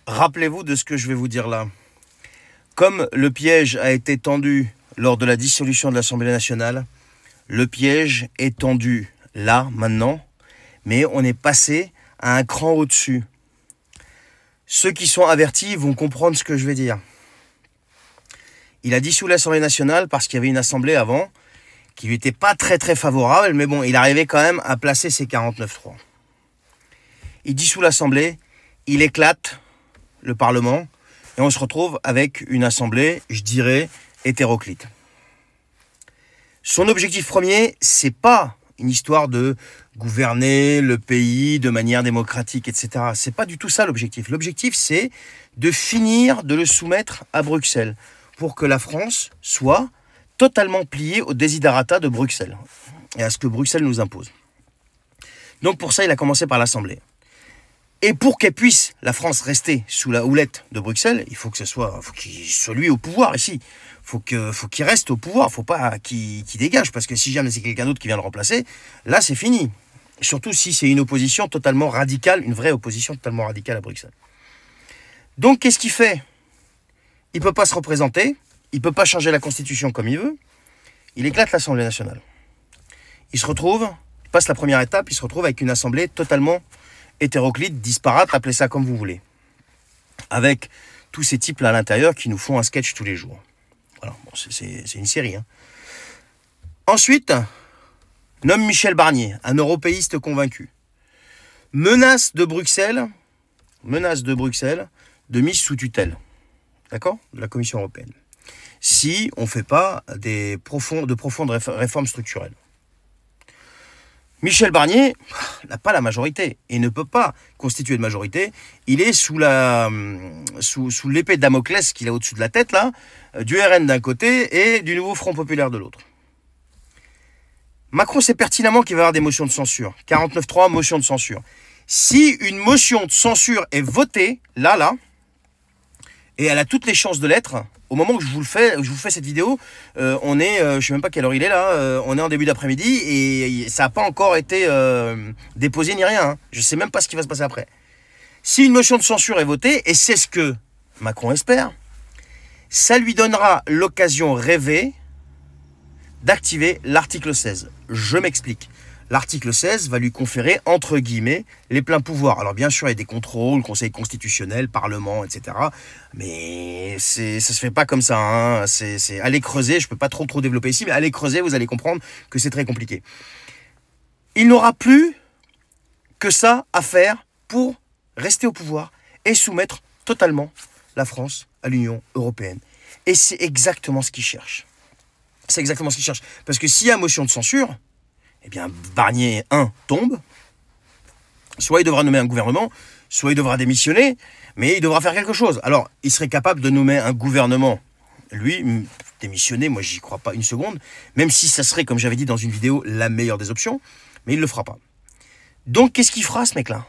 Rappelez-vous de ce que je vais vous dire là. Comme le piège a été tendu lors de la dissolution de l'Assemblée nationale, le piège est tendu là, maintenant, mais on est passé à un cran au-dessus. Ceux qui sont avertis vont comprendre ce que je vais dire. Il a dissous l'Assemblée nationale parce qu'il y avait une assemblée avant qui lui était pas très favorable, mais bon, il arrivait quand même à placer ses 49-3. Il dissout l'Assemblée, il éclate le Parlement, et on se retrouve avec une assemblée, je dirais, hétéroclite. Son objectif premier, c'est pas une histoire de gouverner le pays de manière démocratique, etc. C'est pas du tout ça l'objectif. L'objectif, c'est de finir de le soumettre à Bruxelles pour que la France soit totalement pliée aux desiderata de Bruxelles et à ce que Bruxelles nous impose. Donc pour ça, il a commencé par l'Assemblée. Et pour qu'elle puisse, la France, rester sous la houlette de Bruxelles, il faut que faut qu'il soit lui au pouvoir ici. Faut qu'il reste au pouvoir, faut pas qu'il dégage, parce que si jamais c'est quelqu'un d'autre qui vient le remplacer, là c'est fini. Surtout si c'est une opposition totalement radicale, une vraie opposition totalement radicale à Bruxelles. Donc qu'est-ce qu'il fait? Il ne peut pas se représenter, il ne peut pas changer la Constitution comme il veut, il éclate l'Assemblée nationale. Il passe la première étape, il se retrouve avec une assemblée totalement hétéroclite, disparate, appelez ça comme vous voulez. Avec tous ces types-là à l'intérieur qui nous font un sketch tous les jours. Voilà, bon, c'est une série. Hein. Ensuite, nomme Michel Barnier, un européiste convaincu. Menace de Bruxelles de mise sous tutelle. D'accord? De la Commission européenne. Si on ne fait pas de profondes réformes structurelles. Michel Barnier n'a pas la majorité et ne peut pas constituer de majorité. Il est sous l'épée de Damoclès qu'il a au-dessus de la tête, là, du RN d'un côté et du nouveau Front Populaire de l'autre. Macron sait pertinemment qu'il va y avoir des motions de censure. 49.3, motion de censure. Si une motion de censure est votée, là, et elle a toutes les chances de l'être, au moment où je vous fais cette vidéo, on est, je ne sais même pas quelle heure il est là, on est en début d'après-midi et ça n'a pas encore été déposé ni rien. Hein. Je ne sais même pas ce qui va se passer après. Si une motion de censure est votée, et c'est ce que Macron espère, ça lui donnera l'occasion rêvée d'activer l'article 16. Je m'explique. L'article 16 va lui conférer, entre guillemets, les pleins pouvoirs. Alors bien sûr, il y a des contrôles, conseil constitutionnel, parlement, etc. Mais ça ne se fait pas comme ça. Hein. Allez creuser, je ne peux pas trop développer ici, mais allez creuser, vous allez comprendre que c'est très compliqué. Il n'aura plus que ça à faire pour rester au pouvoir et soumettre totalement la France à l'Union européenne. Et c'est exactement ce qu'il cherche. C'est exactement ce qu'il cherche. Parce que s'il y a motion de censure, eh bien, Barnier 1 tombe, soit il devra nommer un gouvernement, soit il devra démissionner, mais il devra faire quelque chose. Alors, il serait capable de nommer un gouvernement. Lui, démissionner, moi, j'y crois pas une seconde, même si ça serait, comme j'avais dit dans une vidéo, la meilleure des options, mais il ne le fera pas. Donc, qu'est-ce qu'il fera, ce mec-là?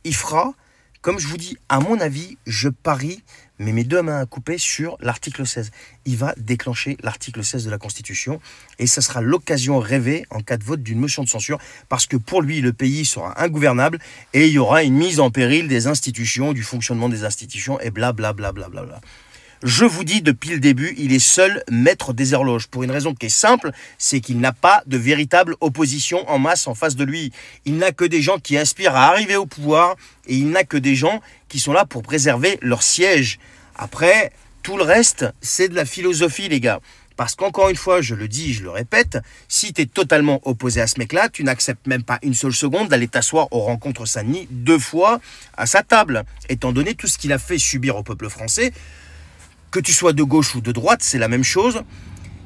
Il fera, comme je vous dis, à mon avis, je parie, mais mes deux mains à couper sur l'article 16. Il va déclencher l'article 16 de la Constitution et ça sera l'occasion rêvée en cas de vote d'une motion de censure parce que pour lui, le pays sera ingouvernable et il y aura une mise en péril des institutions, du fonctionnement des institutions et blablabla. Je vous dis depuis le début, il est seul maître des horloges pour une raison qui est simple, c'est qu'il n'a pas de véritable opposition en masse en face de lui. Il n'a que des gens qui aspirent à arriver au pouvoir et il n'a que des gens qui sont là pour préserver leur siège. Après, tout le reste, c'est de la philosophie, les gars. Parce qu'encore une fois, je le dis, je le répète, si tu es totalement opposé à ce mec-là, tu n'acceptes même pas une seule seconde d'aller t'asseoir aux rencontres Saint-Denis 2 fois à sa table. Étant donné tout ce qu'il a fait subir au peuple français, que tu sois de gauche ou de droite, c'est la même chose.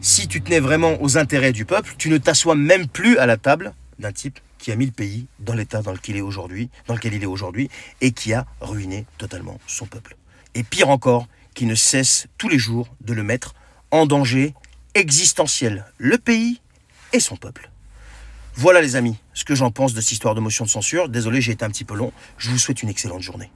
Si tu tenais vraiment aux intérêts du peuple, tu ne t'assois même plus à la table d'un type qui a mis le pays dans l'état dans lequel il est aujourd'hui, et qui a ruiné totalement son peuple. Et pire encore, qui ne cesse tous les jours de le mettre en danger existentiel, le pays et son peuple. Voilà les amis, ce que j'en pense de cette histoire de motion de censure. Désolé, j'ai été un petit peu long. Je vous souhaite une excellente journée.